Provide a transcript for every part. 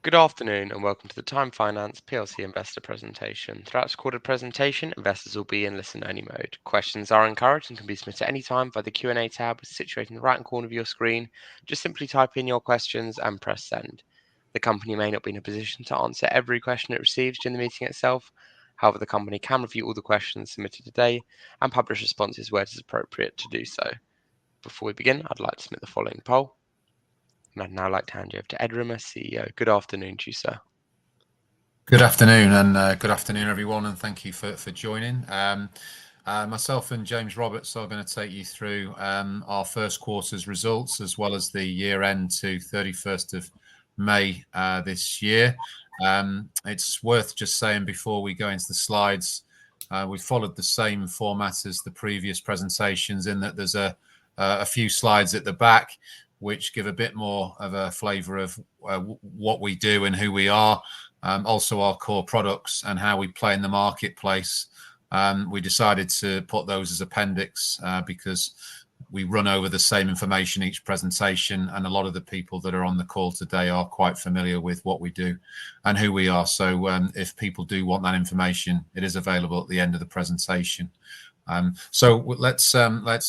Good afternoon and welcome to the Time Finance PLC investor presentation. Throughout this recorded presentation, investors will be in listen-only mode. Questions are encouraged and can be submitted at any time via the Q&A tab situated in the right-hand corner of your screen. Just simply type in your questions and press send. The company may not be in a position to answer every question it receives during the meeting itself. However, the company can review all the questions submitted today and publish responses where it is appropriate to do so. Before we begin, I'd like to submit the following poll. And I'd now like to hand you over to Ed Rimmer, CEO. Good afternoon to you, sir. Good afternoon, and good afternoon, everyone, and thank you for joining. Myself and James Roberts are going to take you through our first quarter's results, as well as the year end to 31st of May this year. It's worth just saying before we go into the slides, we followed the same format as the previous presentations, in that there's a few slides at the back which give a bit more of a flavour of what we do and who we are. Also our core products and how we play in the marketplace. We decided to put those as appendix because we run over the same information each presentation, and a lot of the people that are on the call today are quite familiar with what we do and who we are. So if people do want that information, it is available at the end of the presentation. So let's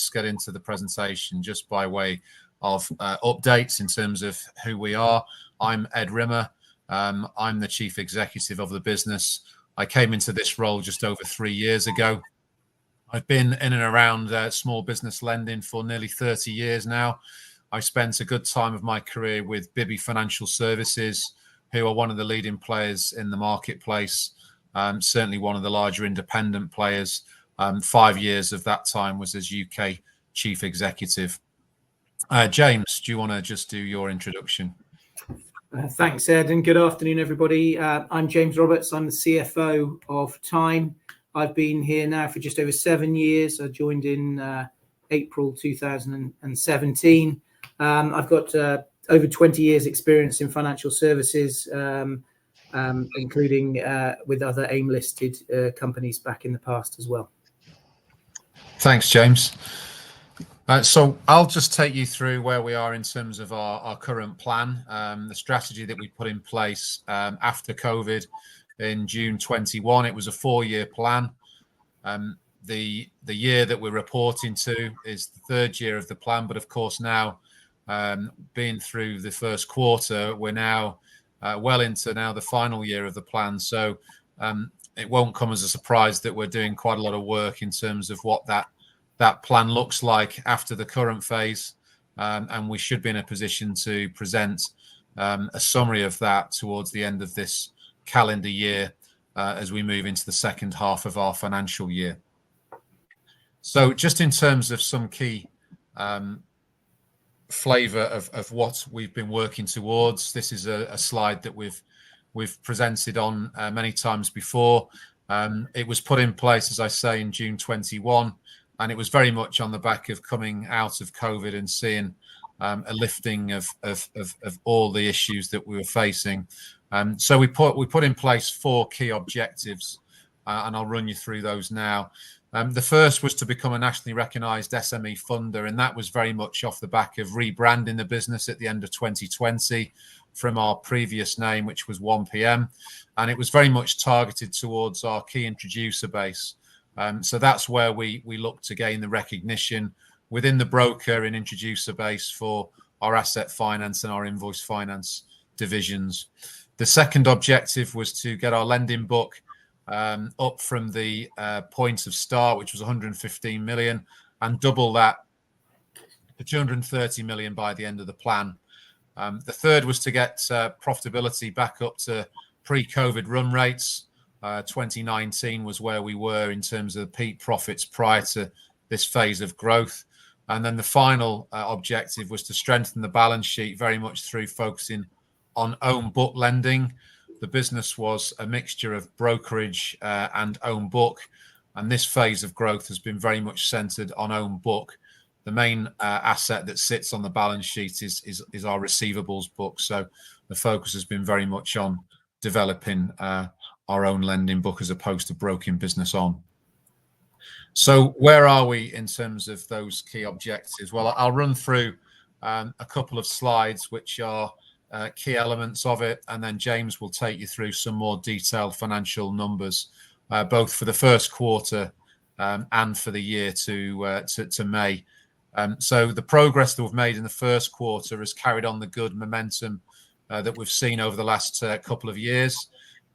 get into the presentation just by way of updates in terms of who we are. I'm Ed Rimmer. I'm the Chief Executive of the business. I came into this role just over 3 years ago. I've been in and around small business lending for nearly 30 years now. I spent a good time of my career with Bibby Financial Services, who are one of the leading players in the marketplace, certainly one of the larger independent players. 5 years of that time was as UK Chief Executive. James, do you want to just do your introduction? Thanks, Ed, and good afternoon, everybody. I'm James Roberts. I'm the CFO of Time. I've been here now for just over 7 years. I joined in April 2017. I've got over 20 years experience in financial services, including with other AIM-listed companies back in the past as well. Thanks, James. So I'll just take you through where we are in terms of our current plan, the strategy that we put in place after COVID in June 21. It was a 4-year plan. The year that we're reporting to is the 3rd year of the plan, but of course now, being through the first quarter, we're now well into now the final year of the plan. So it won't come as a surprise that we're doing quite a lot of work in terms of what that plan looks like after the current phase, and we should be in a position to present a summary of that towards the end of this calendar year as we move into the second half of our financial year. So just in terms of some key flavour of what we've been working towards, this is a slide that we've presented on many times before. It was put in place, as I say, in June 21. And it was very much on the back of coming out of COVID and seeing a lifting of all the issues that we were facing. So we put in place 4 key objectives, and I'll run you through those now. The first was to become a nationally recognised SME funder, and that was very much off the back of rebranding the business at the end of 2020 from our previous name, which was 1PM, and it was very much targeted towards our key introducer base. So that's where we look to gain the recognition within the broker and introducer base for our asset finance and our invoice finance divisions. The second objective was to get our lending book up from the point of start, which was 115 million, and double that to 230 million by the end of the plan. The third was to get profitability back up to pre-COVID run rates. 2019 was where we were in terms of peak profits prior to this phase of growth. And then the final objective was to strengthen the balance sheet very much through focusing on own book lending. The business was a mixture of brokerage and own book, and this phase of growth has been very much centered on own book. The main asset that sits on the balance sheet is our receivables book. So the focus has been very much on developing our own lending book as opposed to broking business on. So where are we in terms of those key objectives? Well, I'll run through a couple of slides which are key elements of it, and then James will take you through some more detailed financial numbers, both for the first quarter and for the year to May. So the progress that we've made in the first quarter has carried on the good momentum that we've seen over the last couple of years.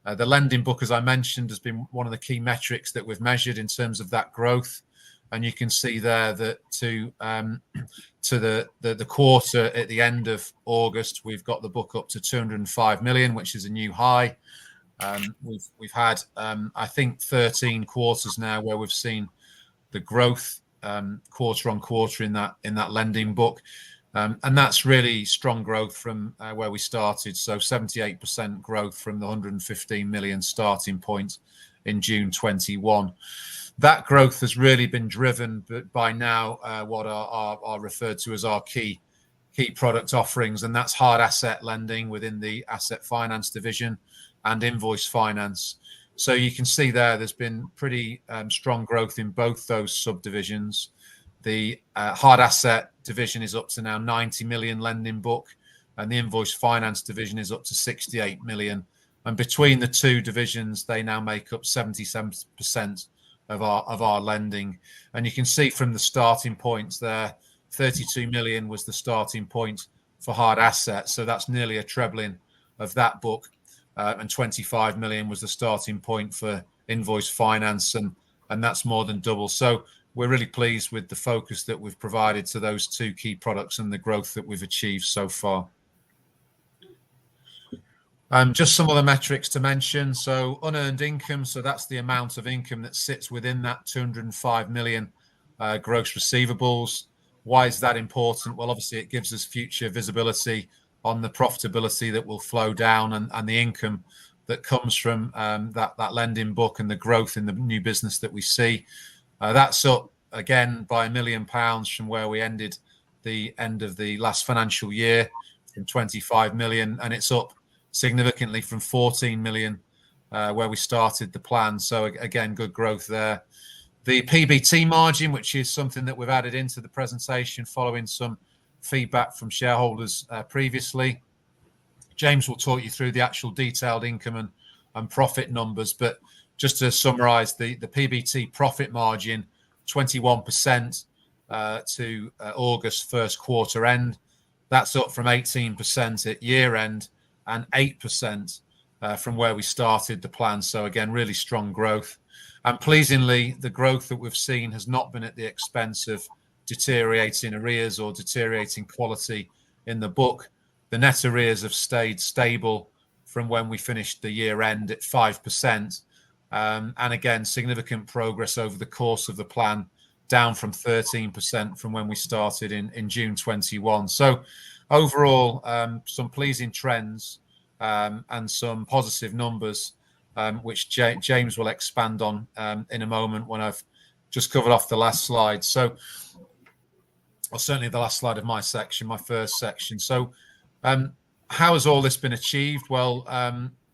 The lending book, as I mentioned, has been one of the key metrics that we've measured in terms of that growth. And you can see there that to the quarter at the end of August, we've got the book up to 205 million, which is a new high. We've had, I think, 13 quarters now where we've seen the growth quarter on quarter in that lending book. And that's really strong growth from where we started. So 78% growth from the 115 million starting point in June 21. That growth has really been driven by now what are referred to as our key product offerings, and that's hard asset lending within the asset finance division and invoice finance. So you can see there's been pretty strong growth in both those subdivisions. The hard asset division is up to now 90 million lending book, and the invoice finance division is up to 68 million. And between the two divisions, they now make up 77% of our lending. And you can see from the starting points there, 32 million was the starting point for hard assets. So that's nearly a trebling of that book. And 25 million was the starting point for invoice finance. And that's more than double. So we're really pleased with the focus that we've provided to those two key products and the growth that we've achieved so far. Just some other metrics to mention. So unearned income, so that's the amount of income that sits within that 205 million gross receivables. Why is that important? Well, obviously it gives us future visibility on the profitability that will flow down and the income that comes from that lending book and the growth in the new business that we see. That's up again by £1 million from where we ended the end of the last financial year, from 25 million, and it's up significantly from 14 million where we started the plan. So again, good growth there. The PBT margin, which is something that we've added into the presentation following some feedback from shareholders previously. James will talk you through the actual detailed income and profit numbers, but just to summarize, the PBT profit margin, 21% to August first quarter end. That's up from 18% at year end and 8% from where we started the plan. So again, really strong growth. And pleasingly, the growth that we've seen has not been at the expense of deteriorating arrears or deteriorating quality in the book. The net arrears have stayed stable from when we finished the year end at 5%. And again, significant progress over the course of the plan, down from 13% from when we started in June 21. So overall, some pleasing trends and some positive numbers, which James will expand on in a moment when I've just covered off the last slide. So, or certainly the last slide of my section, my first section. So how has all this been achieved? Well,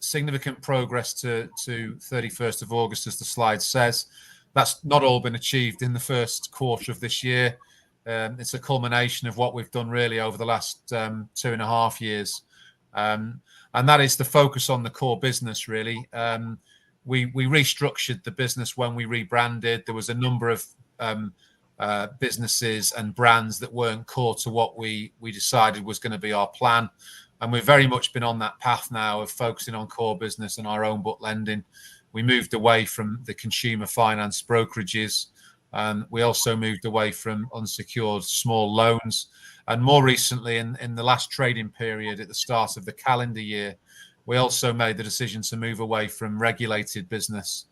significant progress to 31st of August, as the slide says. That's not all been achieved in the first quarter of this year. It's a culmination of what we've done really over the last 2.5 years. And that is the focus on the core business, really. We restructured the business when we rebranded. There was a number of businesses and brands that weren't core to what we decided was going to be our plan. And we've very much been on that path now of focusing on core business and our own book lending. We moved away from the consumer finance brokerages. We also moved away from unsecured small loans. And more recently, in the last trading period at the start of the calendar year, we also made the decision to move away from regulated business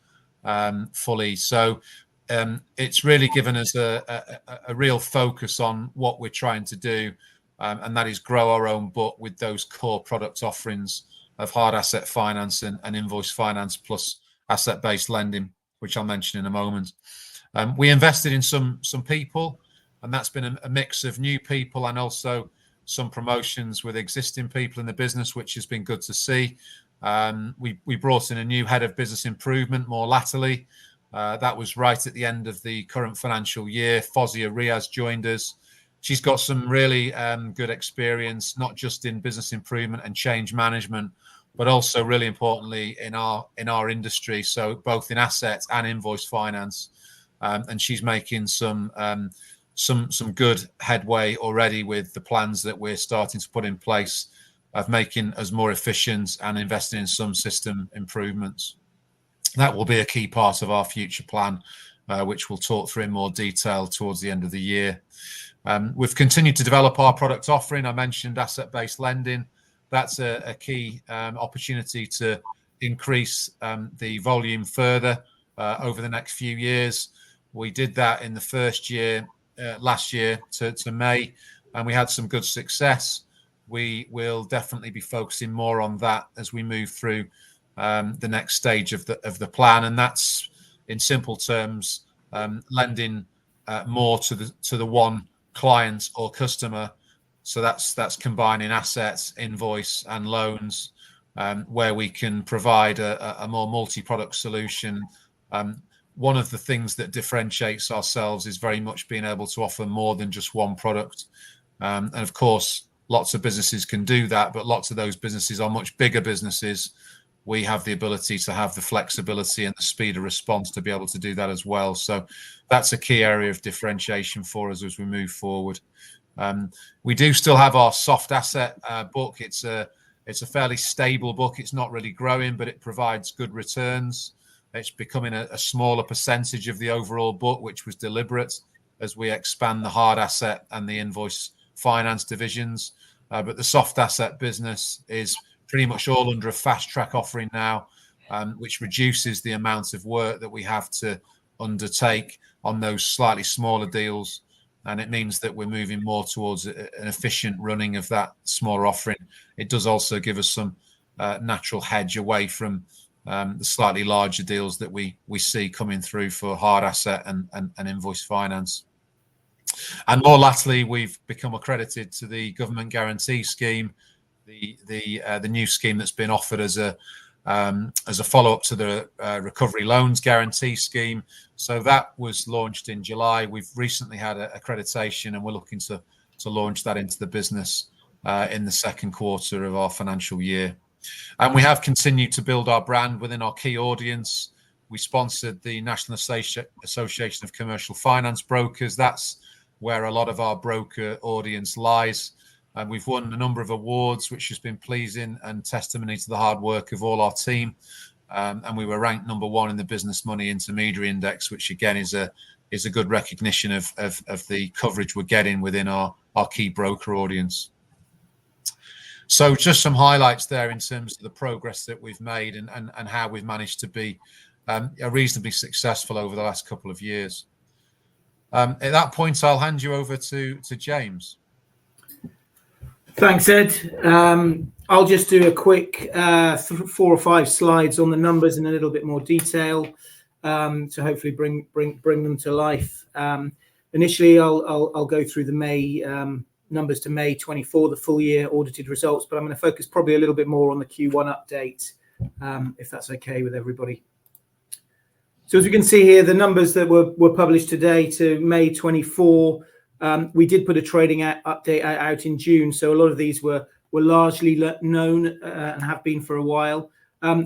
fully. So it's really given us a real focus on what we're trying to do, and that is grow our own book with those core product offerings of hard asset finance and invoice finance plus asset-based lending, which I'll mention in a moment. We invested in some people, and that's been a mix of new people and also some promotions with existing people in the business, which has been good to see. We brought in a new head of business improvement more latterly. That was right at the end of the current financial year. Fozia Riaz joined us. She's got some really good experience, not just in business improvement and change management, but also really importantly in our industry. So both in assets and invoice finance, and she's making some good headway already with the plans that we're starting to put in place of making us more efficient and investing in some system improvements. That will be a key part of our future plan, which we'll talk through in more detail towards the end of the year. We've continued to develop our product offering. I mentioned asset-based lending. That's a key opportunity to increase the volume further over the next few years. We did that in the first year, last year to May, and we had some good success. We will definitely be focusing more on that as we move through the next stage of the plan, and that's in simple terms lending more to the one client or customer. So that's combining assets, invoice, and loans, where we can provide a more multi-product solution. One of the things that differentiates ourselves is very much being able to offer more than just one product. And of course, lots of businesses can do that, but lots of those businesses are much bigger businesses. We have the ability to have the flexibility and the speed of response to be able to do that as well. So that's a key area of differentiation for us as we move forward. We do still have our soft asset book. It's a fairly stable book. It's not really growing, but it provides good returns. It's becoming a smaller percentage of the overall book, which was deliberate as we expand the hard asset and the invoice finance divisions. But the soft asset business is pretty much all under a fast track offering now, which reduces the amount of work that we have to undertake on those slightly smaller deals. And it means that we're moving more towards an efficient running of that smaller offering. It does also give us some natural hedge away from the slightly larger deals that we see coming through for hard asset and invoice finance. And more latterly, we've become accredited to the government guarantee scheme, the new scheme that's been offered as a follow-up to the recovery loans guarantee scheme. So that was launched in July. We've recently had accreditation, and we're looking to launch that into the business in the second quarter of our financial year. And we have continued to build our brand within our key audience. We sponsored the National Association of Commercial Finance Brokers. That's where a lot of our broker audience lies. And we've won a number of awards, which has been pleasing and testimony to the hard work of all our team. And we were ranked number 1 in the Business Money Intermediary Index, which again is a good recognition of the coverage we're getting within our key broker audience. So just some highlights there in terms of the progress that we've made and how we've managed to be reasonably successful over the last couple of years. At that point, I'll hand you over to James. Thanks, Ed. I'll just do a quick 4 or 5 slides on the numbers in a little bit more detail to hopefully bring them to life. Initially, I'll go through the May numbers to May 24, the full year audited results, but I'm going to focus probably a little bit more on the Q1 update, if that's okay with everybody. So as we can see here, the numbers that were published today to May 24, we did put a trading update out in June, so a lot of these were largely known and have been for a while.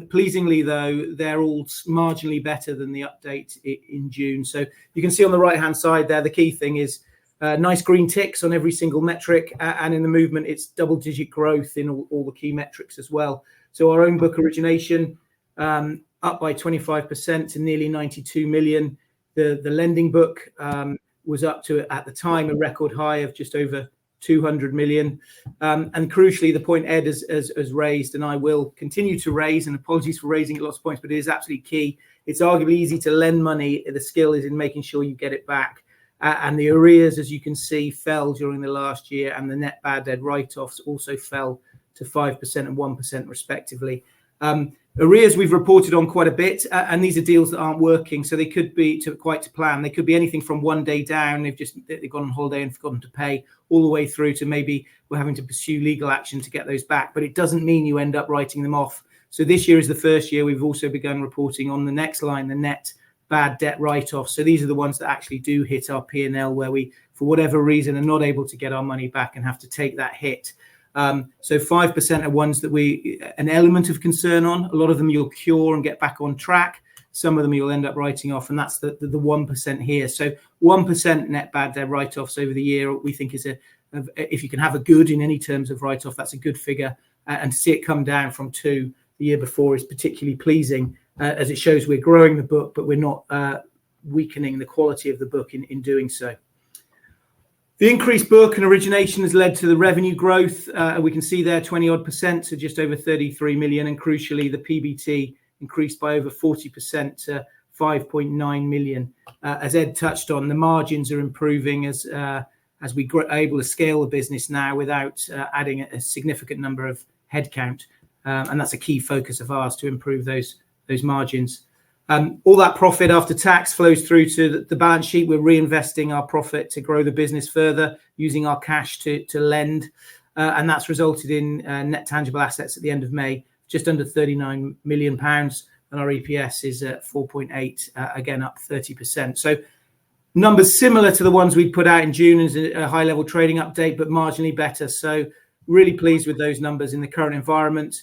Pleasingly, though, they're all marginally better than the update in June. So you can see on the right-hand side there, the key thing is nice green ticks on every single metric, and in the movement, it's double-digit growth in all the key metrics as well. So our own book origination up by 25% to nearly 92 million. The lending book was up to, at the time, a record high of just over 200 million. And crucially, the point Ed has raised, and I will continue to raise, and apologies for raising lots of points, but it is absolutely key. It's arguably easy to lend money. The skill is in making sure you get it back. And the arrears, as you can see, fell during the last year, and the net bad debt write-offs also fell to 5% and 1% respectively. Arrears we've reported on quite a bit, and these are deals that aren't working, so they could be quite to plan. They could be anything from one day down, they've gone on holiday and forgotten to pay, all the way through to maybe we're having to pursue legal action to get those back. But it doesn't mean you end up writing them off. So this year is the first year we've also begun reporting on the next line, the net bad debt write-offs. So these are the ones that actually do hit our P&L, where we, for whatever reason, are not able to get our money back and have to take that hit. So 5% are ones that an element of concern on. A lot of them you'll cure and get back on track. Some of them you'll end up writing off, and that's the 1% here. So 1% net bad debt write-offs over the year, we think is if you can have a good in any terms of write-off, that's a good figure. And to see it come down from 2 the year before is particularly pleasing, as it shows we're growing the book, but we're not weakening the quality of the book in doing so. The increased book and origination has led to the revenue growth. We can see there 20-odd%, so just over 33 million. And crucially, the PBT increased by over 40% to 5.9 million. As Ed touched on, the margins are improving as we are able to scale the business now without adding a significant number of headcount. And that's a key focus of ours, to improve those margins. All that profit after tax flows through to the balance sheet. We're reinvesting our profit to grow the business further, using our cash to lend. And that's resulted in net tangible assets at the end of May, just under £39 million. And our EPS is at 4.8, again, up 30%. So numbers similar to the ones we put out in June as a high-level trading update, but marginally better. So really pleased with those numbers in the current environment.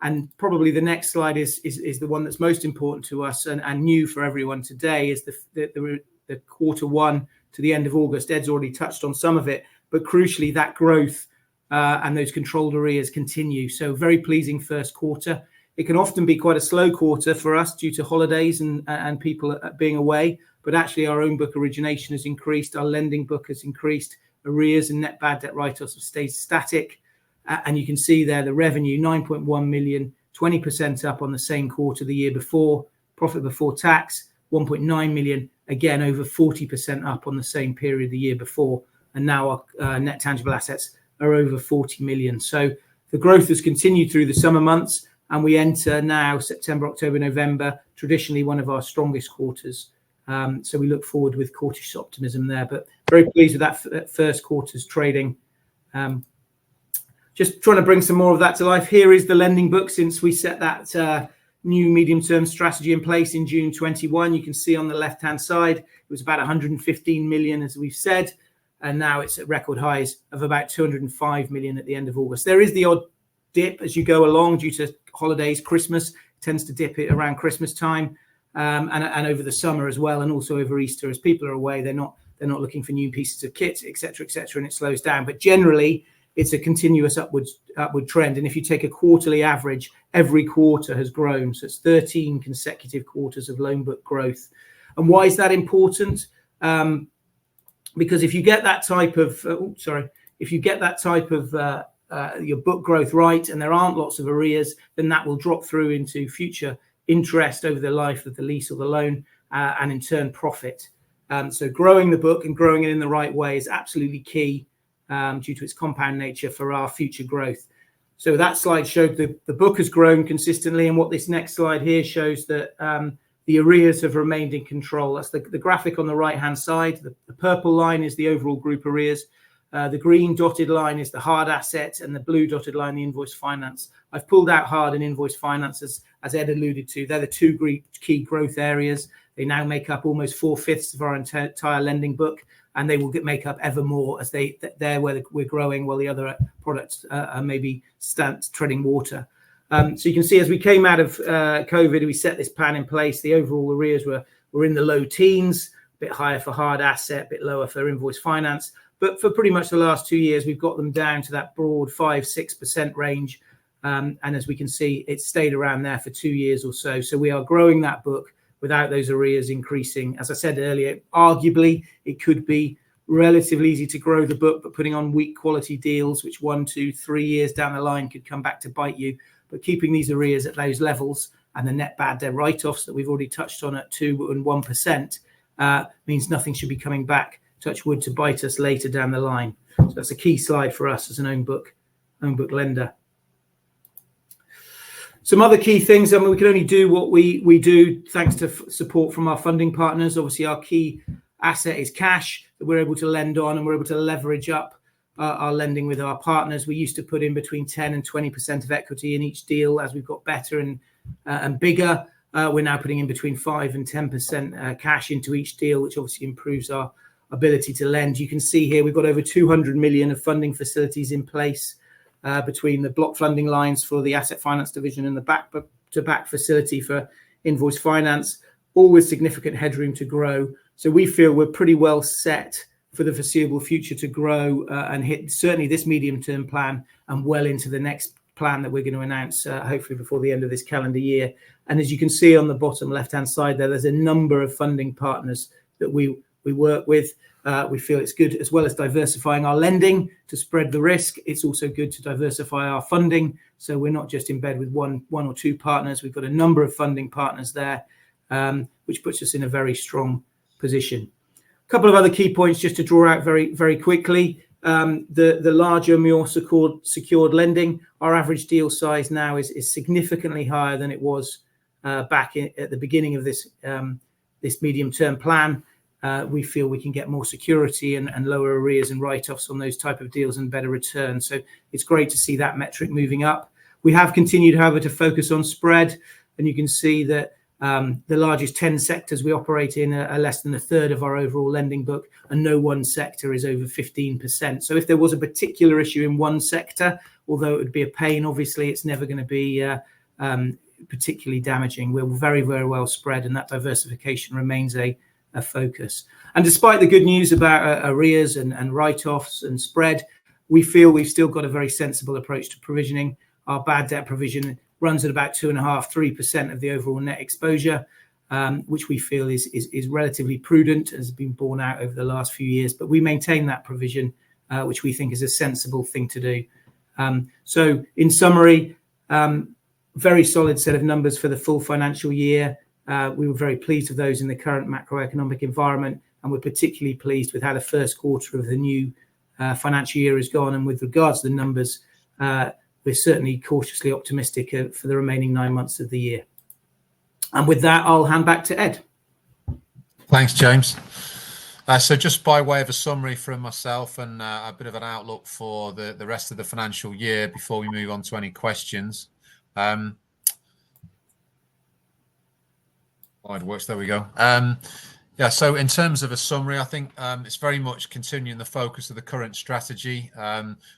And probably the next slide is the one that's most important to us and new for everyone today, is the Q1 to the end of August. Ed's already touched on some of it, but crucially that growth and those controlled arrears continue. So very pleasing first quarter. It can often be quite a slow quarter for us due to holidays and people being away, but actually our own book origination has increased, our lending book has increased, arrears and net bad debt write-offs have stayed static. And you can see there the revenue, 9.1 million, 20% up on the same quarter the year before. Profit before tax, 1.9 million, again over 40% up on the same period the year before. And now our net tangible assets are over 40 million. So the growth has continued through the summer months, and we enter now September, October, November, traditionally one of our strongest quarters. So we look forward with cautious optimism there, but very pleased with that first quarter's trading. Just trying to bring some more of that to life. Here is the lending book since we set that new medium-term strategy in place in June 21. You can see on the left-hand side, it was about 115 million, as we've said, and now it's at record highs of about 205 million at the end of August. There is the odd dip as you go along due to holidays. Christmas tends to dip it around Christmas time, and over the summer as well, and also over Easter. As people are away, they're not looking for new pieces of kit, etc., and it slows down. But generally, it's a continuous upward trend. And if you take a quarterly average, every quarter has grown. So it's 13 consecutive quarters of loan book growth. And why is that important? Because if you get that type of, your book growth right, and there aren't lots of arrears, then that will drop through into future interest over the life of the lease or the loan, and in turn profit. So growing the book and growing it in the right way is absolutely key. Due to its compound nature for our future growth. So that slide showed the book has grown consistently, and what this next slide here shows that the arrears have remained in control. That's the graphic on the right-hand side. The purple line is the overall group arrears. The green dotted line is the hard asset, and the blue dotted line, the invoice finance. I've pulled out hard and invoice finance as Ed alluded to. They're the two key growth areas. They now make up almost 4/5 of our entire lending book, and they will make up ever more as they're where we're growing, while the other products are maybe treading water. So you can see as we came out of COVID, we set this plan in place. The overall arrears were in the low teens, a bit higher for hard asset, a bit lower for invoice finance. But for pretty much the last 2 years, we've got them down to that broad 5-6% range. And as we can see, it's stayed around there for 2 years or so. So we are growing that book without those arrears increasing. As I said earlier, arguably, it could be relatively easy to grow the book, but putting on weak quality deals, which 1, 2, 3 years down the line could come back to bite you. But keeping these arrears at those levels and the net bad debt write-offs that we've already touched on at 2 and 1% means nothing should be coming back, touch wood, to bite us later down the line. So that's a key slide for us as an own book lender. Some other key things, I mean, we can only do what we do thanks to support from our funding partners. Obviously, our key asset is cash that we're able to lend on, and we're able to leverage up our lending with our partners. We used to put in between 10 and 20% of equity in each deal. As we've got better and bigger, we're now putting in between 5 and 10% cash into each deal, which obviously improves our ability to lend. You can see here we've got over 200 million of funding facilities in place between the block funding lines for the asset finance division and the back-to-back facility for invoice finance, all with significant headroom to grow. So we feel we're pretty well set for the foreseeable future to grow and hit certainly this medium-term plan and well into the next plan that we're going to announce hopefully before the end of this calendar year. And as you can see on the bottom left-hand side there's a number of funding partners that we work with. We feel it's good, as well as diversifying our lending to spread the risk. It's also good to diversify our funding, so we're not just in bed with one or two partners. We've got a number of funding partners there, which puts us in a very strong position. A couple of other key points just to draw out very, very quickly. The larger, more secured lending, our average deal size now is significantly higher than it was back at the beginning of this medium-term plan. We feel we can get more security and lower arrears and write-offs on those type of deals and better returns. So it's great to see that metric moving up. We have continued, however, to focus on spread, and you can see that the largest 10 sectors we operate in are less than a third of our overall lending book, and no one sector is over 15%. So if there was a particular issue in one sector, although it would be a pain, obviously it's never going to be particularly damaging. We're very, very well spread, and that diversification remains a focus. And despite the good news about arrears and write-offs and spread, we feel we've still got a very sensible approach to provisioning. Our bad debt provision runs at about 2.5–3% of the overall net exposure, which we feel is relatively prudent, has been borne out over the last few years. But we maintain that provision, which we think is a sensible thing to do. So in summary, very solid set of numbers for the full financial year. We were very pleased with those in the current macroeconomic environment, and we're particularly pleased with how the first quarter of the new financial year has gone. And with regards to the numbers, we're certainly cautiously optimistic for the remaining 9 months of the year. And with that, I'll hand back to Ed. Thanks, James. So just by way of a summary from myself and a bit of an outlook for the rest of the financial year before we move on to any questions. It works. There we go. Yeah, so in terms of a summary, I think it's very much continuing the focus of the current strategy,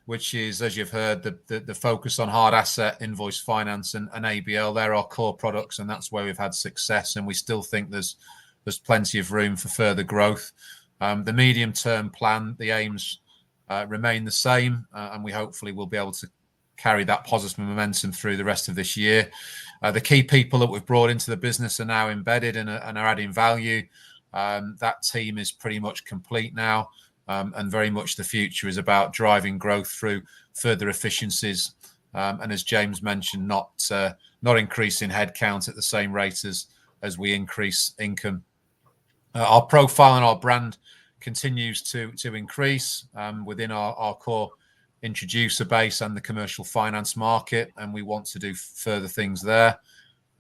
which is, as you've heard, the focus on hard asset, invoice finance and ABL. They're our core products, and that's where we've had success, and we still think there's plenty of room for further growth. The medium-term plan, the aims remain the same, and we hopefully will be able to carry that positive momentum through the rest of this year. The key people that we've brought into the business are now embedded and are adding value. That team is pretty much complete now, and very much the future is about driving growth through further efficiencies. And as James mentioned, not increasing headcount at the same rate as we increase income. Our profile and our brand continues to increase within our core introducer base and the commercial finance market, and we want to do further things there.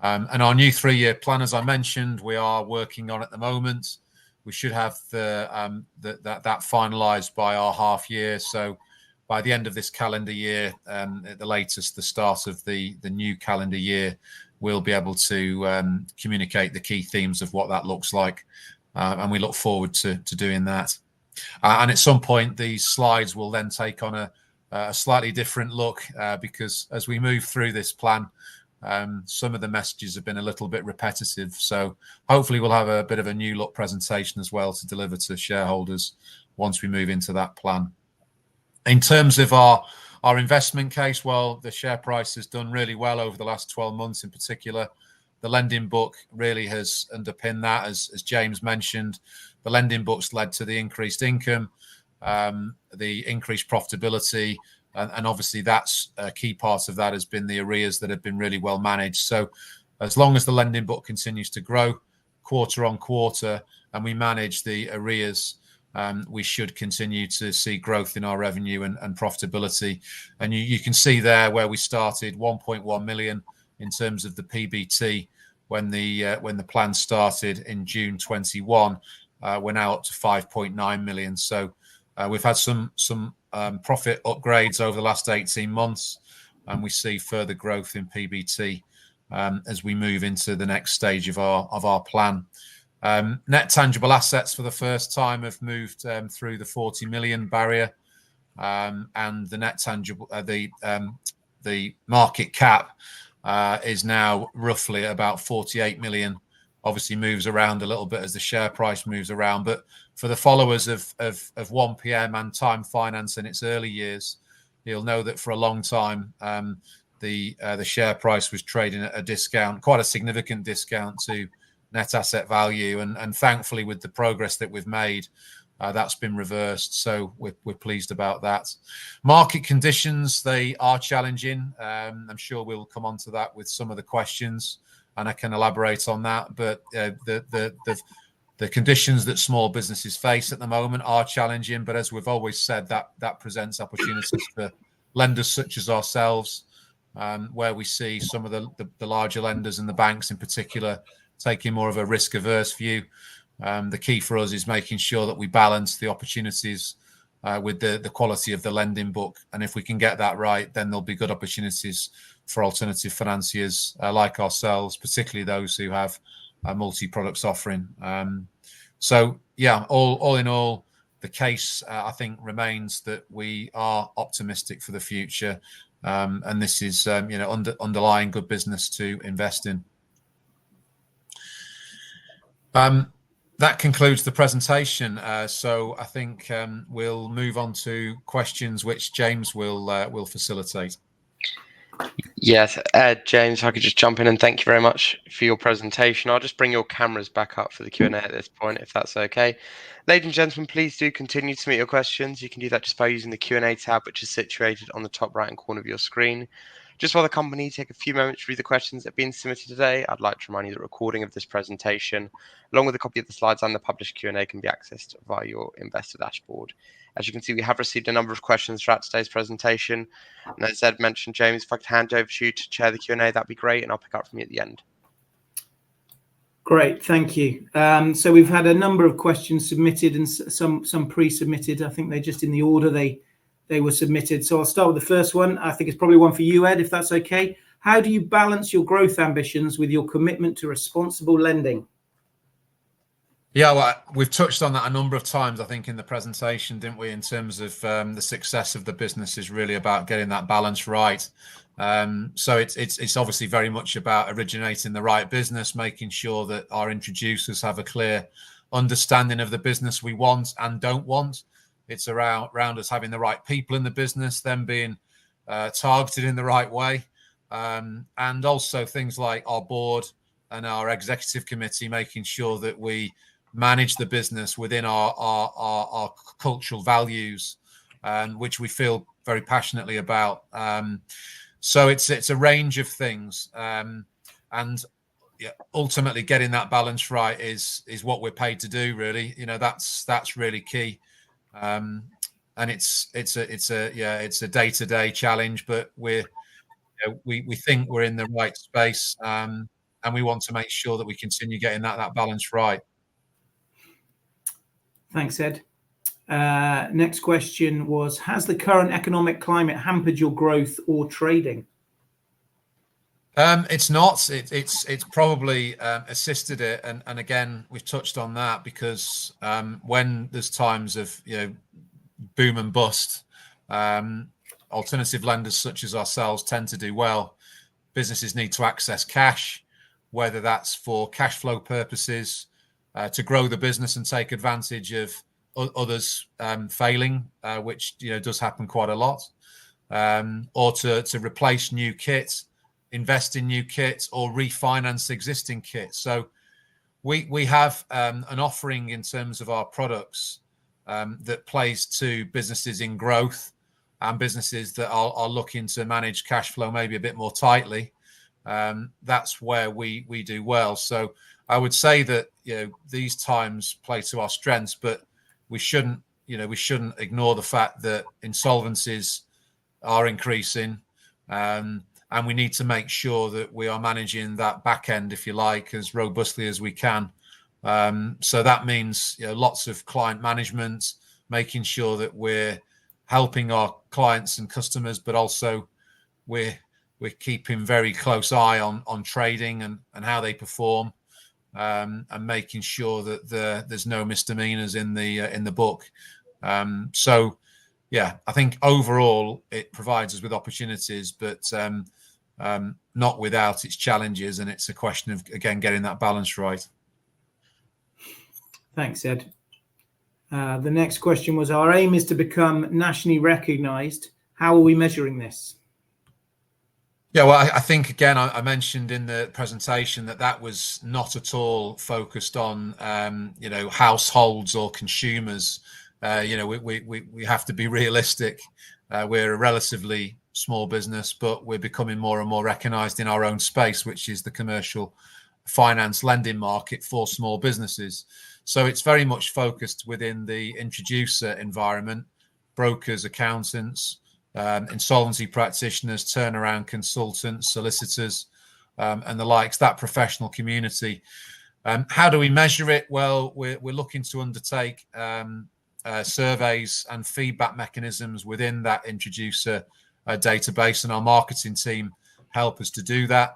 And our new 3-year plan, as I mentioned, we are working on at the moment. We should have that finalised by our half year. So by the end of this calendar year, at the latest, the start of the new calendar year, we'll be able to communicate the key themes of what that looks like. And we look forward to doing that. And at some point, these slides will then take on a slightly different look because as we move through this plan, some of the messages have been a little bit repetitive. So hopefully we'll have a bit of a new look presentation as well to deliver to shareholders once we move into that plan. In terms of our investment case, well, the share price has done really well over the last 12 months in particular. The lending book really has underpinned that, as James mentioned. The lending book's led to the increased income, the increased profitability, and obviously that's a key part of that has been the arrears that have been really well managed. So as long as the lending book continues to grow quarter on quarter and we manage the arrears, we should continue to see growth in our revenue and profitability. And you can see there where we started 1.1 million in terms of the PBT when the plan started in June 21. We're now up to 5.9 million. So we've had some profit upgrades over the last 18 months, and we see further growth in PBT as we move into the next stage of our plan. Net tangible assets for the first time have moved through the 40 million barrier, and the net tangible, the market cap is now roughly about 48 million. Obviously moves around a little bit as the share price moves around, but for the followers of 1PM and Time Finance in its early years, you'll know that for a long time the share price was trading at a discount, quite a significant discount to net asset value, and thankfully with the progress that we've made, that's been reversed. So we're pleased about that. Market conditions, they are challenging. I'm sure we'll come on to that with some of the questions, and I can elaborate on that. But the conditions that small businesses face at the moment are challenging. But as we've always said, that presents opportunities for lenders such as ourselves, where we see some of the larger lenders and the banks in particular taking more of a risk-averse view. The key for us is making sure that we balance the opportunities with the quality of the lending book. And if we can get that right, then there'll be good opportunities for alternative financiers like ourselves, particularly those who have a multi-products offering. So, yeah, all in all, the case, I think, remains that we are optimistic for the future. And this is, underlying good business to invest in. That concludes the presentation. So I think we'll move on to questions, which James will facilitate. Yes, James, if I could just jump in and thank you very much for your presentation. I'll just bring your cameras back up for the Q&A at this point, if that's okay. Ladies and gentlemen, please do continue to submit your questions. You can do that just by using the Q&A tab, which is situated on the top right-hand corner of your screen. Just while the company take a few moments to read the questions that have been submitted today, I'd like to remind you that recording of this presentation, along with a copy of the slides and the published Q&A, can be accessed via your investor dashboard. As you can see, we have received a number of questions throughout today's presentation. And as Ed mentioned, James, if I could hand over to you to chair the Q&A, that'd be great, and I'll pick up from you at the end. Great, thank you. So we've had a number of questions submitted and some pre-submitted. I think they're just in the order they were submitted. So I'll start with the first one. I think it's probably one for you, Ed, if that's okay. How do you balance your growth ambitions with your commitment to responsible lending? Yeah, well, we've touched on that a number of times, I think, in the presentation, didn't we? In terms of the success of the business is really about getting that balance right. So it's obviously very much about originating the right business, making sure that our introducers have a clear understanding of the business we want and don't want. It's around us having the right people in the business, them being targeted in the right way, and also things like our board and our executive committee, making sure that we manage the business within our cultural values, which we feel very passionately about. So it's a range of things, and ultimately getting that balance right is what we're paid to do. Really, that's really key. And it's a day-to-day challenge, but we think we're in the right space, and we want to make sure that we continue getting that balance right. Thanks, Ed. Next question was, has the current economic climate hampered your growth or trading? It's not. It's probably assisted it, and again, we've touched on that because when there's times of boom and bust, alternative lenders such as ourselves tend to do well. Businesses need to access cash, whether that's for cash flow purposes, to grow the business and take advantage of others failing, which does happen quite a lot, or to replace new kits, invest in new kits, or refinance existing kits. So we have an offering in terms of our products that plays to businesses in growth and businesses that are looking to manage cash flow maybe a bit more tightly. That's where we do well. So I would say that these times play to our strengths, but we shouldn't ignore the fact that insolvencies are increasing, and we need to make sure that we are managing that back end, if you like, as robustly as we can. So that means lots of client management, making sure that we're helping our clients and customers, but also we're we're keeping very close eye on trading and how they perform, and making sure that there's no misdemeanors in the book. So yeah, I think overall it provides us with opportunities, but not without its challenges, and it's a question of, again, getting that balance right. Thanks, Ed. The next question was, our aim is to become nationally recognised. How are we measuring this? Yeah, well, I think, again, I mentioned in the presentation that was not at all focused on, households or consumers. We have to be realistic. We're a relatively small business, but we're becoming more and more recognised in our own space, which is the commercial finance lending market for small businesses. So it's very much focused within the introducer environment, brokers, accountants, insolvency practitioners, turnaround consultants, solicitors, and the likes, that professional community. How do we measure it? Well, we're looking to undertake surveys and feedback mechanisms within that introducer database, and our marketing team help us to do that.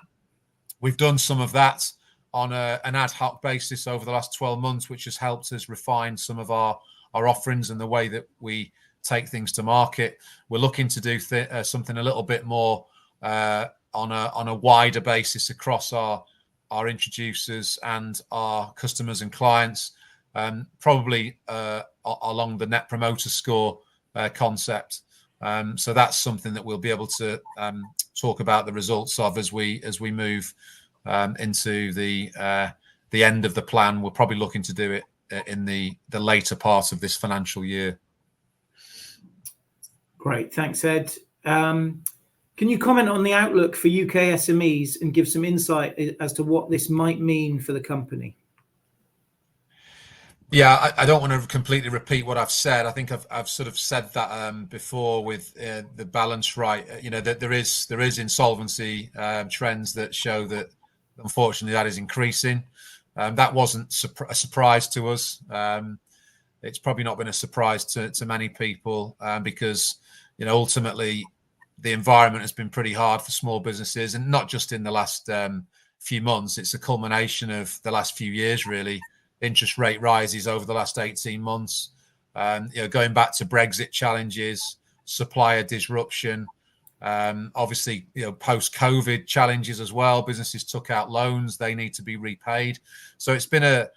We've done some of that on an ad hoc basis over the last 12 months, which has helped us refine some of our offerings and the way that we take things to market. We're looking to do something a little bit more on a wider basis across our introducers and our customers and clients, probably along the Net Promoter Score concept. So that's something that we'll be able to talk about the results of as we move into the end of the plan. We're probably looking to do it in the later part of this financial year. Great, thanks, Ed. Can you comment on the outlook for UK SMEs and give some insight as to what this might mean for the company? Yeah, I don't want to completely repeat what I've said. I think I've sort of said that before with the balance right. That there is insolvency trends that show that, unfortunately, that is increasing. That wasn't a surprise to us. It's probably not been a surprise to many people because ultimately the environment has been pretty hard for small businesses, and not just in the last few months. It's a culmination of the last few years, really. Interest rate rises over the last 18 months, going back to Brexit challenges, supplier disruption, obviously, post-COVID challenges as well. Businesses took out loans, they need to be repaid. So it's been a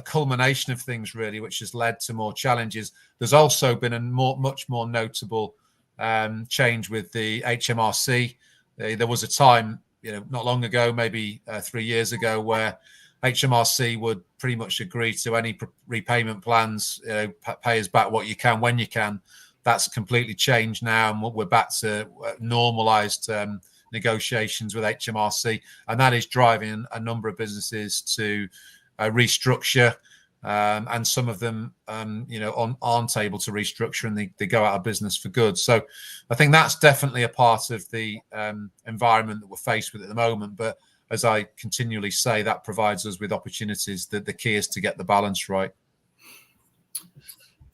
culmination of things, really, which has led to more challenges. There's also been a much more notable change with the HMRC. There was a time, not long ago, maybe 3 years ago, where HMRC would pretty much agree to any repayment plans, pay us back what you can when you can. That's completely changed now, and we're back to normalised negotiations with HMRC, and that is driving a number of businesses to restructure, and some of them, aren't able to restructure, and they go out of business for good. So I think that's definitely a part of the environment that we're faced with at the moment. But as I continually say, that provides us with opportunities. That the key is to get the balance right.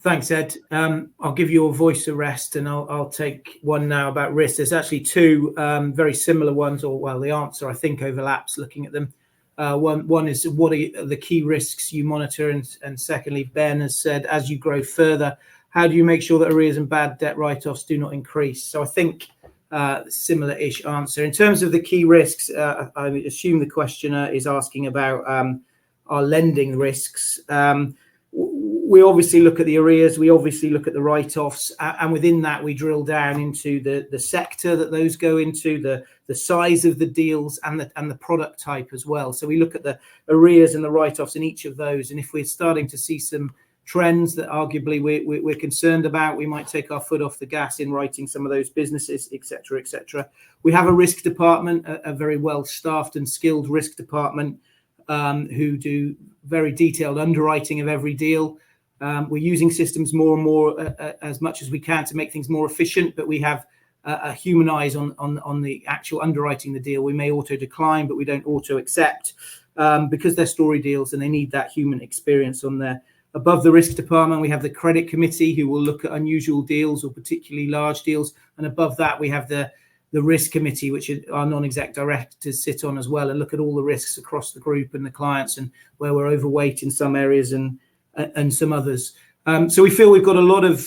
Thanks, Ed. I'll give your voice a rest, and I'll take one now about risk. There's actually two very similar ones, or well, the answer I think overlaps looking at them. One is, what are the key risks you monitor, and secondly, Ben has said, as you grow further, how do you make sure that arrears and bad debt write-offs do not increase? So I think similar-ish answer. In terms of the key risks, I assume the questioner is asking about our lending risks. We obviously look at the arrears, we obviously look at the write-offs, and within that we drill down into the sector that those go into, the size of the deals, and the product type as well. So we look at the arrears and the write-offs in each of those, and if we're starting to see some trends that arguably we're concerned about, we might take our foot off the gas in writing some of those businesses, etc., etc. We have a risk department, a very well-staffed and skilled risk department, who do very detailed underwriting of every deal. We're using systems more and more as much as we can to make things more efficient, but we have a human eyes on the actual underwriting the deal. We may auto decline, but we don't auto accept because they're story deals and they need that human experience on there. Above the risk department, we have the credit committee who will look at unusual deals or particularly large deals. And above that, we have the the risk committee, which our non-exec directors sit on as well, and look at all the risks across the group and the clients and where we're overweight in some areas and some others. So we feel we've got a lot of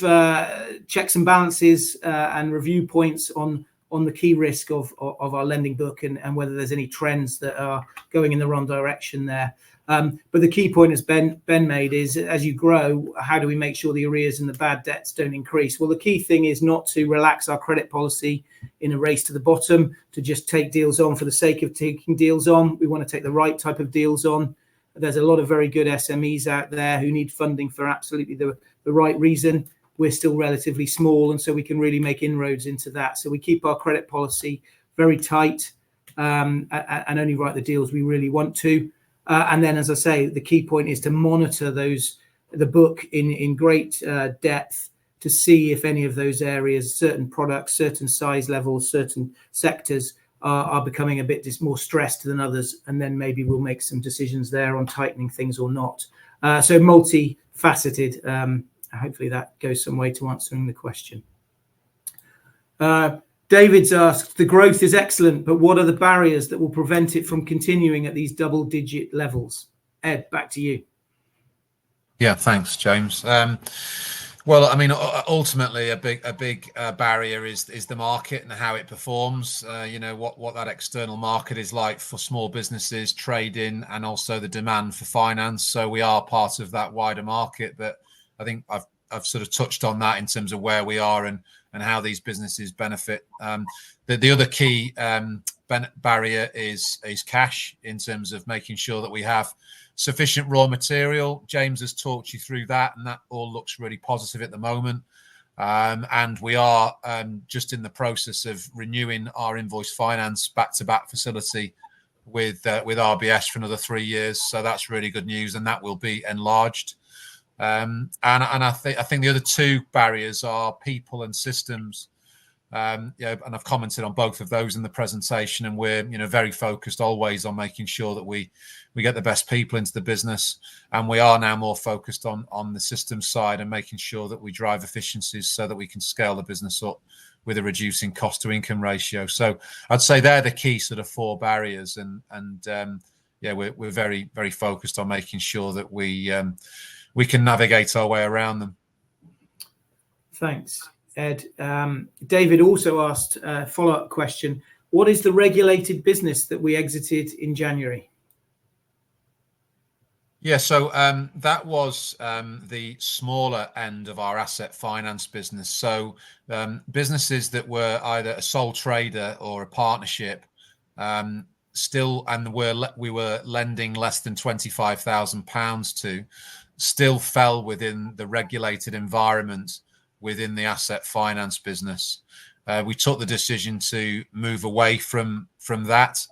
checks and balances and review points on the key risk of our lending book and whether there's any trends that are going in the wrong direction there. But the key point, as Ben made, is as you grow, how do we make sure the arrears and the bad debts don't increase? Well, the key thing is not to relax our credit policy in a race to the bottom, to just take deals on for the sake of taking deals on. We want to take the right type of deals on. There's a lot of very good SMEs out there who need funding for absolutely the right reason. We're still relatively small, and so we can really make inroads into that. So we keep our credit policy very tight and only write the deals we really want to. And then, as I say, the key point is to monitor the book in great depth to see if any of those areas, certain products, certain size levels, certain sectors are becoming a bit more stressed than others. And then maybe we'll make some decisions there on tightening things or not. So multifaceted. Hopefully that goes some way to answering the question. David's asked, the growth is excellent, but what are the barriers that will prevent it from continuing at these double-digit levels? Ed, back to you. Yeah, thanks, James. Well, I mean, ultimately, a big barrier is the market and how it performs. You know, what that external market is like for small businesses, trading, and also the demand for finance. So we are part of that wider market, but I think I've sort of touched on that in terms of where we are and how these businesses benefit. The other key barrier is cash, in terms of making sure that we have sufficient raw material. James has talked you through that, and that all looks really positive at the moment. And we are just in the process of renewing our invoice finance back-to-back facility with RBS for another 3 years. So that's really good news, and that will be enlarged. And I think the other two barriers are people and systems. And I've commented on both of those in the presentation, and we're very focused always on making sure that we get the best people into the business, and we are now more focused on the systems side and making sure that we drive efficiencies so that we can scale the business up with a reducing cost to income ratio. So I'd say they're the key sort of 4 barriers, and we're very, very focused on making sure that we can navigate our way around them. Thanks, Ed. David also asked a follow-up question. What is the regulated business that we exited in January? Yeah, so that was the smaller end of our asset finance business. So businesses that were either a sole trader or a partnership we were lending less than £25,000 to, still fell within the regulated environment within the asset finance business. We took the decision to move away from that.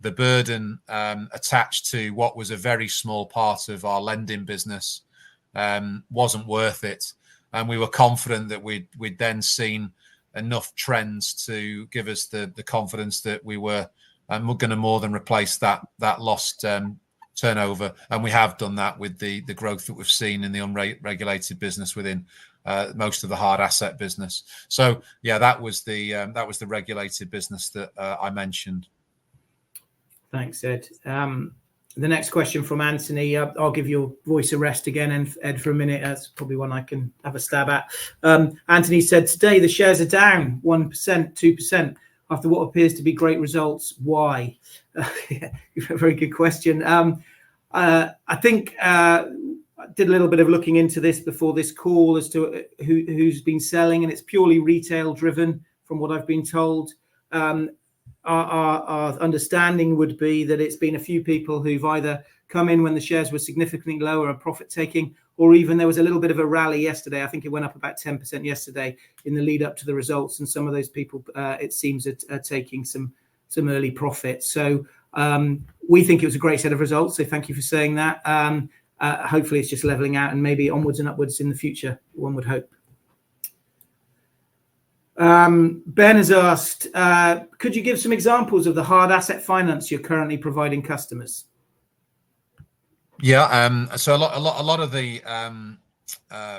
The burden attached to what was a very small part of our lending business wasn't worth it, and we were confident that we'd then seen enough trends to give us the confidence that we're going to more than replace that lost turnover, and we have done that with the growth that we've seen in the unregulated business within most of the hard asset business. So yeah, that was the regulated business that I mentioned. Thanks, Ed. The next question from Anthony. I'll give your voice a rest again, and Ed, for a minute. That's probably one I can have a stab at. Anthony said, today the shares are down 1%, 2%. After what appears to be great results, why? Very good question. I think I did a little bit of looking into this before this call as to who's been selling, and it's purely retail driven from what I've been told. Our understanding would be that it's been a few people who've either come in when the shares were significantly lower and profit taking, or even there was a little bit of a rally yesterday. I think it went up about 10% yesterday in the lead up to the results, and some of those people, it seems, are taking some early profit. So we think it was a great set of results. So thank you for saying that. Hopefully it's just leveling out and maybe onwards and upwards in the future, one would hope. Ben has asked, could you give some examples of the hard asset finance you're currently providing customers? Yeah, so a lot of the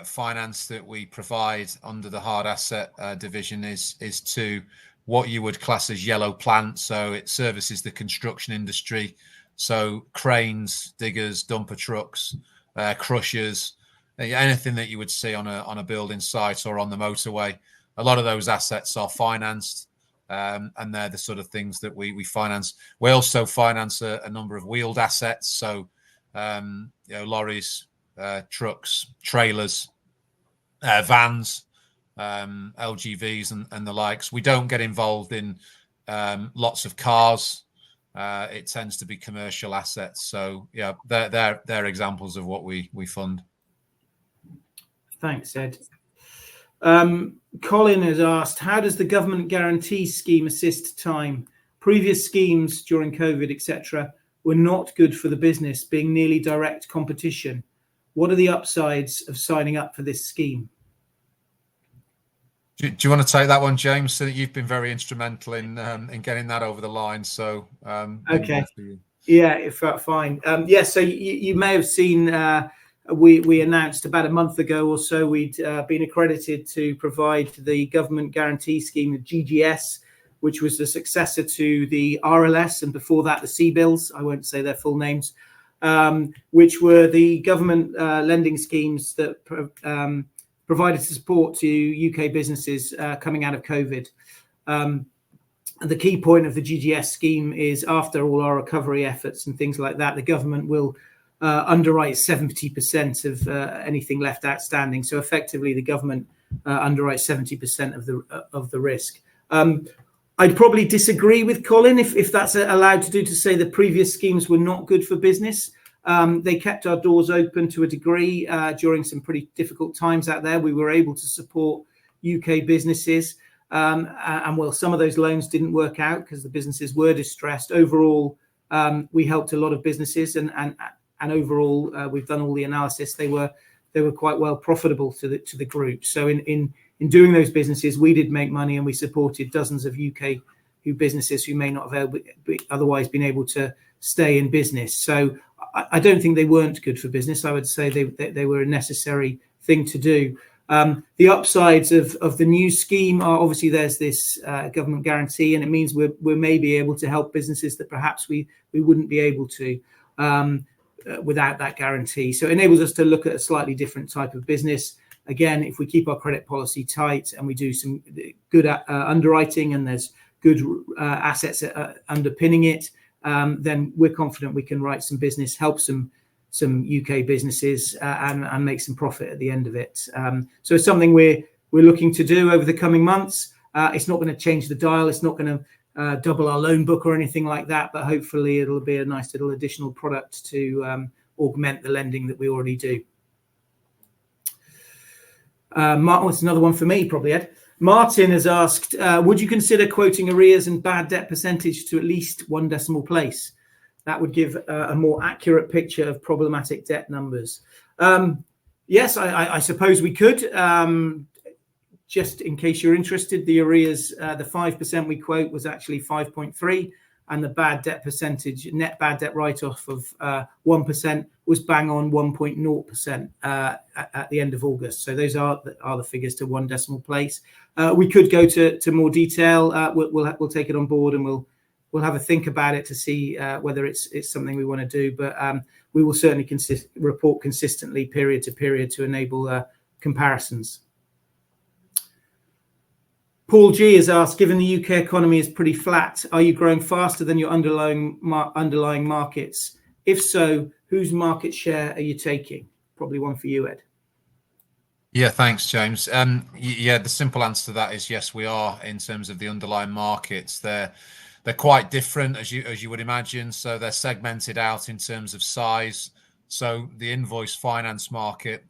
finance that we provide under the hard asset division is to what you would class as yellow plant. So it services the construction industry. So cranes, diggers, dumper trucks, crushers, anything that you would see on a building site or on the motorway. A lot of those assets are financed, and they're the sort of things that we finance. We also finance a number of wheeled assets, so lorries, trucks, trailers, vans, LGVs, and the likes. We don't get involved in lots of cars. It tends to be commercial assets. So yeah, they're examples of what we fund. Thanks, Ed. Colin has asked, how does the government guarantee scheme assist Time? Previous schemes during COVID, etc., were not good for the business, being nearly direct competition. What are the upsides of signing up for this scheme? Do you want to take that one, James? So you've been very instrumental in getting that over the line. So okay, yeah, fine. Yes, so you may have seen we announced about a month ago or so we'd been accredited to provide the government guarantee scheme, the GGS, which was the successor to the RLS, and before that the CBILS. I won't say their full names, which were the government lending schemes that provided support to UK businesses coming out of COVID. The key point of the GGS scheme is, after all our recovery efforts and things like that, the government will underwrite 70% of anything left outstanding. So effectively, the government underwrites 70% of the risk. I'd probably disagree with Colin if that's allowed to say the previous schemes were not good for business. They kept our doors open to a degree during some pretty difficult times out there. We were able to support UK businesses, and while some of those loans didn't work out because the businesses were distressed, overall we helped a lot of businesses, and overall we've done all the analysis. They were quite well profitable to the group. So in doing those businesses, we did make money, and we supported dozens of UK businesses who may not have otherwise been able to stay in business. So I don't think they weren't good for business. I would say they were a necessary thing to do. The upsides of the new scheme are, obviously there's this government guarantee, and it means we may be able to help businesses that perhaps we wouldn't be able to without that guarantee. So it enables us to look at a slightly different type of business. Again, if we keep our credit policy tight and we do some good underwriting, and there's good assets underpinning it, then we're confident we can write some business, help some UK businesses, and make some profit at the end of it. So it's something we're looking to do over the coming months. It's not going to change the dial. It's not going to double our loan book or anything like that, but hopefully it'll be a nice little additional product to augment the lending that we already do. It's another one for me, probably, Ed. Martin has asked, would you consider quoting arrears and bad debt percentage to at least one decimal place? That would give a more accurate picture of problematic debt numbers. Yes, I suppose we could. Just in case you're interested, the arrears, the 5% we quote was actually 5.3, and the bad debt percentage, net bad debt write-off of 1% was bang on 1.0% at the end of August. So those are the figures to one decimal place. We could go to more detail. We'll take it on board, and we'll have a think about it to see whether it's something we want to do. But we will certainly report consistently period to period to enable comparisons. Paul G has asked, given the UK economy is pretty flat, are you growing faster than your underlying markets? If so, whose market share are you taking? Probably one for you, Ed. Yeah, thanks, James. Yeah, the simple answer to that is yes, we are. In terms of the underlying markets, they're quite different, as you would imagine. So they're segmented out in terms of size. So the invoice finance market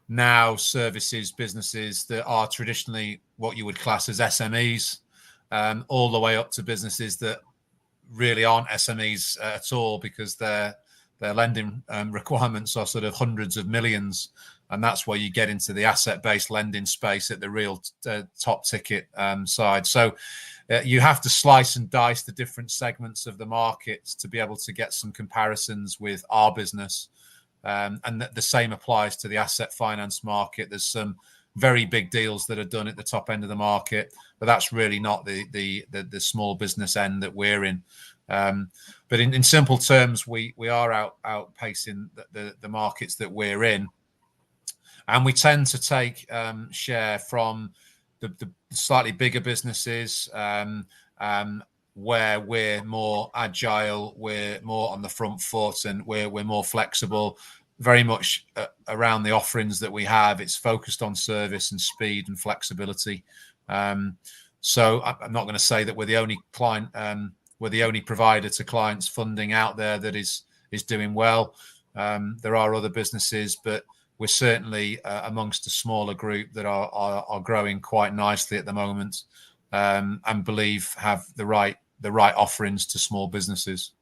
now services businesses that are traditionally what you would class as SMEs, all the way up to businesses that really aren't SMEs at all, because their lending requirements are sort of hundreds of millions. And that's where you get into the asset-based lending space at the real top ticket side. So you have to slice and dice the different segments of the markets to be able to get some comparisons with our business. And the same applies to the asset finance market. There's some very big deals that are done at the top end of the market, but that's really not the small business end that we're in. But in simple terms, we are outpacing the markets that we're in, and we tend to take share from the slightly bigger businesses, where we're more agile, we're more on the front foot, and we're more flexible. Very much around the offerings that we have, it's focused on service and speed and flexibility. So I'm not going to say that we're the only client, we're the only provider to clients funding out there that is doing well. There are other businesses, but we're certainly amongst a smaller group that are growing quite nicely at the moment, and believe have the right offerings to small businesses.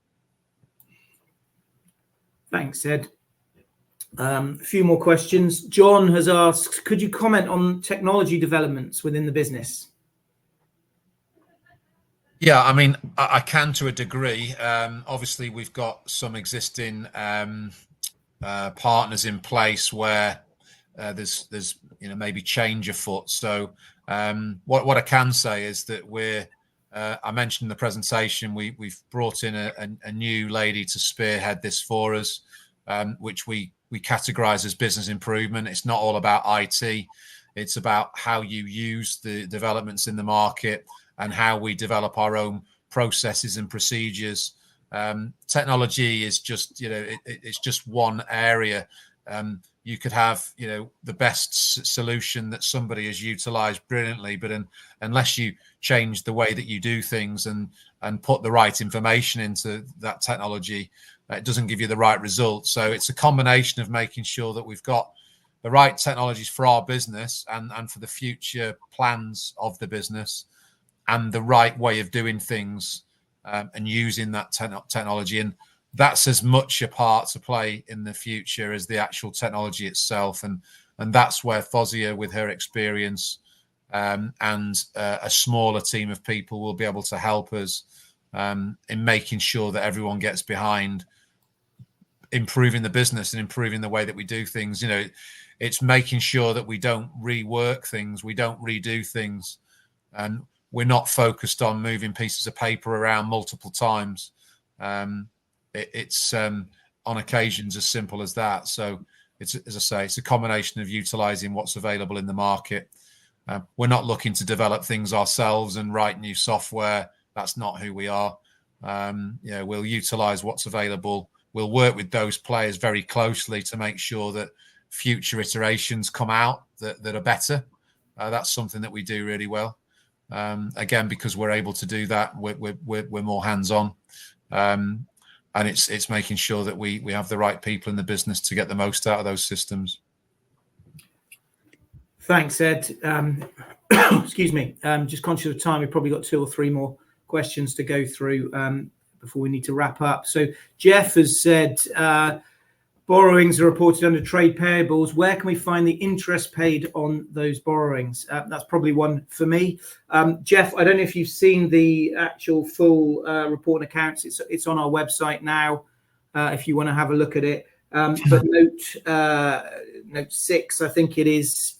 Thanks, Ed. A few more questions. John has asked, could you comment on technology developments within the business? Yeah, I mean, I can to a degree. Obviously, we've got some existing partners in place where there's maybe change afoot. So what I can say is that I mentioned in the presentation we've brought in a new lady to spearhead this for us, which we categorize as business improvement. It's not all about IT. It's about how you use the developments in the market and how we develop our own processes and procedures. Technology is just, it's just one area. You could have, the best solution that somebody has utilized brilliantly, but unless you change the way that you do things and put the right information into that technology, it doesn't give you the right result. So it's a combination of making sure that we've got the right technologies for our business and for the future plans of the business, and the right way of doing things, and using that technology. And that's as much a part to play in the future as the actual technology itself. And that's where Fozia, with her experience, and a smaller team of people, will be able to help us in making sure that everyone gets behind improving the business and improving the way that we do things. It's making sure that we don't rework things, we don't redo things, and we're not focused on moving pieces of paper around multiple times. It's on occasions as simple as that. So it's, as I say, it's a combination of utilizing what's available in the market. We're not looking to develop things ourselves and write new software. That's not who we are. We'll utilize what's available. We'll work with those players very closely to make sure that future iterations come out that are better. That's something that we do really well. Again, because we're able to do that, we're more hands-on, and it's making sure that we have the right people in the business to get the most out of those systems. Thanks, Ed. Excuse me. Just conscious of time, we've probably got 2 or 3 more questions to go through before we need to wrap up. So Jeff has said, borrowings are reported under trade payables. Where can we find the interest paid on those borrowings? That's probably one for me. Jeff, I don't know if you've seen the actual full report and accounts. It's on our website now, if you want to have a look at it. But note 6, I think it is,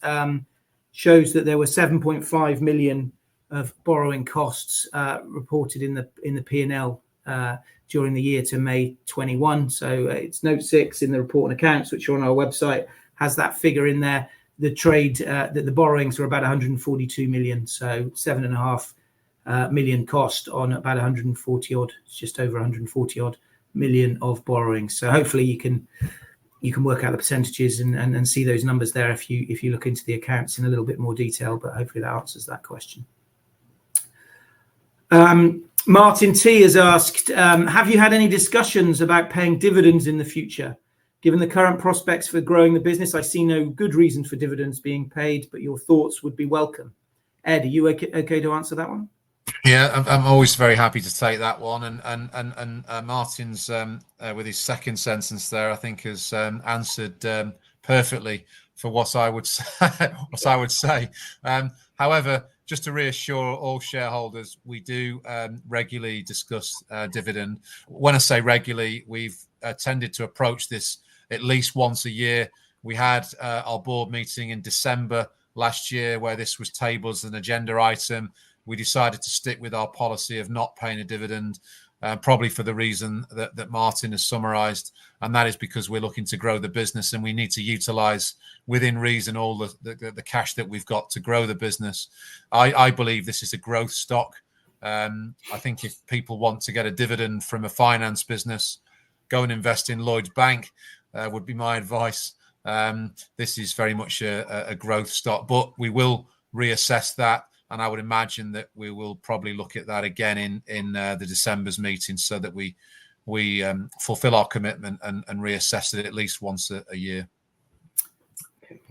shows that there were 7.5 million of borrowing costs reported in the P&L during the year to May 21. So it's note 6 in the report and accounts, which are on our website, has that figure in there. The trade, the borrowings were about 142 million. So 7.5 million cost on about 140 odd, it's just over 140 odd million of borrowings. So hopefully you can work out the percentages and see those numbers there if you look into the accounts in a little bit more detail, but hopefully that answers that question. Martin T has asked, have you had any discussions about paying dividends in the future? Given the current prospects for growing the business, I see no good reason for dividends being paid, but your thoughts would be welcome. Ed, are you okay to answer that one? Yeah, I'm always very happy to take that one. And Martin's with his second sentence there, I think, has answered perfectly for what I would say. However, just to reassure all shareholders, we do regularly discuss dividend. When I say regularly, we've tended to approach this at least once a year. We had our board meeting in December last year where this was tabled as an agenda item. We decided to stick with our policy of not paying a dividend, probably for the reason that Martin has summarised, and that is because we're looking to grow the business and we need to utilise within reason all the cash that we've got to grow the business. I believe this is a growth stock. I think if people want to get a dividend from a finance business, go and invest in Lloyds Bank, would be my advice. This is very much a growth stock, but we will reassess that. And I would imagine that we will probably look at that again in the December's meeting, so that we fulfil our commitment and reassess it at least once a year.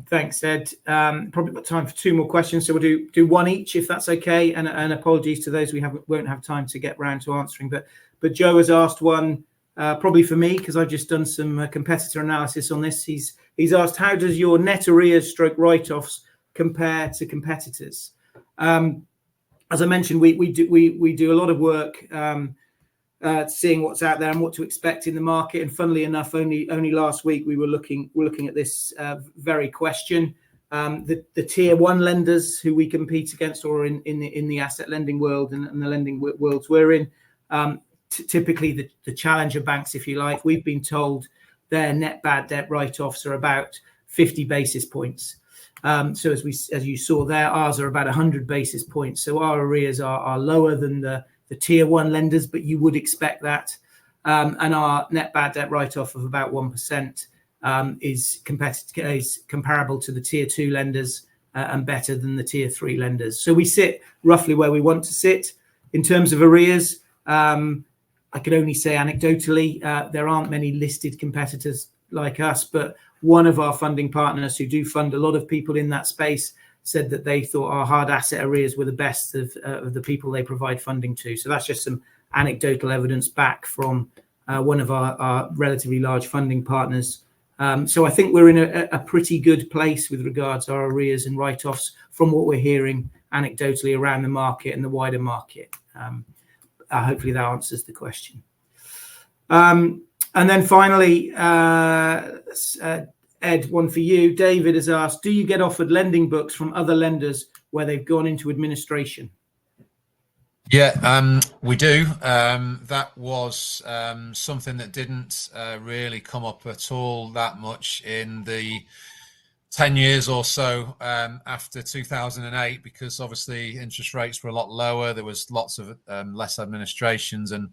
Thanks, Ed. Probably got time for 2 more questions, so we'll do one each if that's okay. And apologies to those we won't have time to get round to answering. But Joe has asked one, probably for me, because I've just done some competitor analysis on this. He's asked, how does your net arrears / write-offs compare to competitors? As I mentioned, we do a lot of work seeing what's out there and what to expect in the market. And funnily enough, only last week we were looking at this very question. The tier 1 lenders who we compete against, or in the asset lending world and the lending worlds we're in, typically the challenger banks, if you like, we've been told their net bad debt write-offs are about 50 basis points. So as you saw there, ours are about 100 basis points. So our arrears are lower than the tier 1 lenders, but you would expect that. And our net bad debt write-off of about 1% is comparable to the tier 2 lenders and better than the tier 3 lenders. So we sit roughly where we want to sit in terms of arrears. I could only say anecdotally, there aren't many listed competitors like us, but one of our funding partners who do fund a lot of people in that space said that they thought our hard asset arrears were the best of the people they provide funding to. So that's just some anecdotal evidence back from one of our relatively large funding partners. So I think we're in a pretty good place with regards to our arrears and write-offs from what we're hearing anecdotally around the market and the wider market. Hopefully that answers the question. And then finally, Ed, one for you. David has asked, do you get offered lending books from other lenders where they've gone into administration? Yeah, we do. That was something that didn't really come up at all that much in the 10 years or so after 2008, because obviously interest rates were a lot lower. There was lots of less administrations, and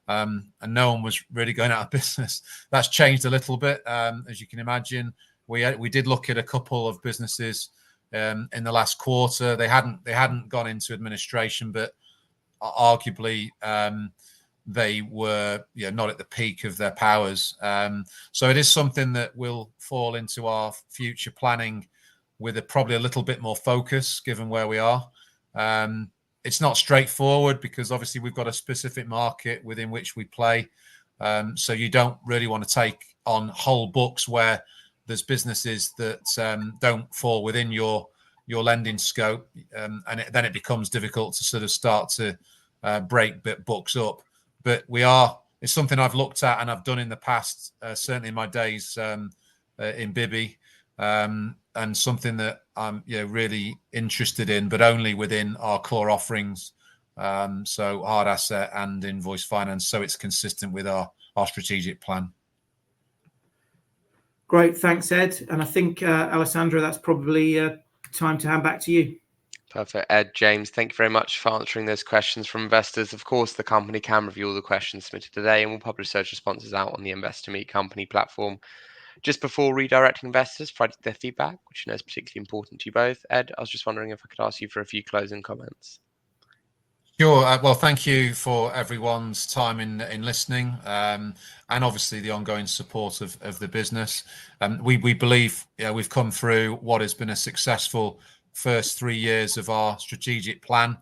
no one was really going out of business. That's changed a little bit, as you can imagine. We did look at a couple of businesses in the last quarter. They hadn't gone into administration, but arguably they were not at the peak of their powers. So it is something that will fall into our future planning with probably a little bit more focus, given where we are. It's not straightforward because obviously we've got a specific market within which we play. So you don't really want to take on whole books where there's businesses that don't fall within your lending scope, and then it becomes difficult to sort of start to break books up. But it's something I've looked at and I've done in the past, certainly in my days in Bibby, and something that I'm really interested in, but only within our core offerings. So hard asset and invoice finance, so it's consistent with our strategic plan. Great, thanks, Ed. And I think, Alessandra, that's probably time to hand back to you. Perfect. Ed, James, thank you very much for answering those questions from investors. Of course, the company can review all the questions submitted today, and we'll publish those responses out on the Investor Meet Company platform. Just before redirecting investors, providing their feedback, which I know is particularly important to you both, Ed, I was just wondering if I could ask you for a few closing comments. Sure. Well, thank you for everyone's time in listening, and obviously the ongoing support of the business. We believe we've come through what has been a successful first 3 years of our strategic plan.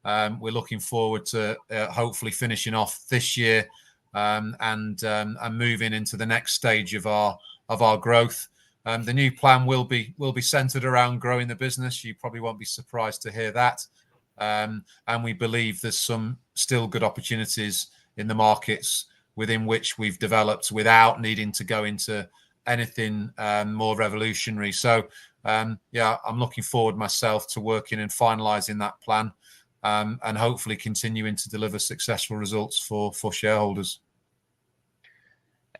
We're looking forward to hopefully finishing off this year and moving into the next stage of our growth. The new plan will be centered around growing the business. You probably won't be surprised to hear that. And we believe there's some still good opportunities in the markets within which we've developed without needing to go into anything more revolutionary. So yeah, I'm looking forward myself to working and finalising that plan, and hopefully continuing to deliver successful results for shareholders.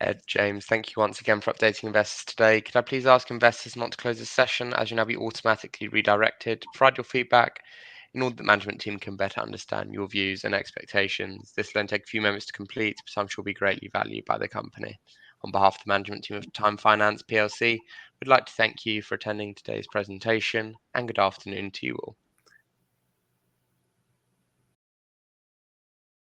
Ed, James, thank you once again for updating investors today. Could I please ask investors not to close this session, as you'll now be automatically redirected? Provide your feedback in order that the management team can better understand your views and expectations. This will then take a few moments to complete, but I'm sure will be greatly valued by the company. On behalf of the management team of Time Finance PLC, we'd like to thank you for attending today's presentation, and good afternoon to you all.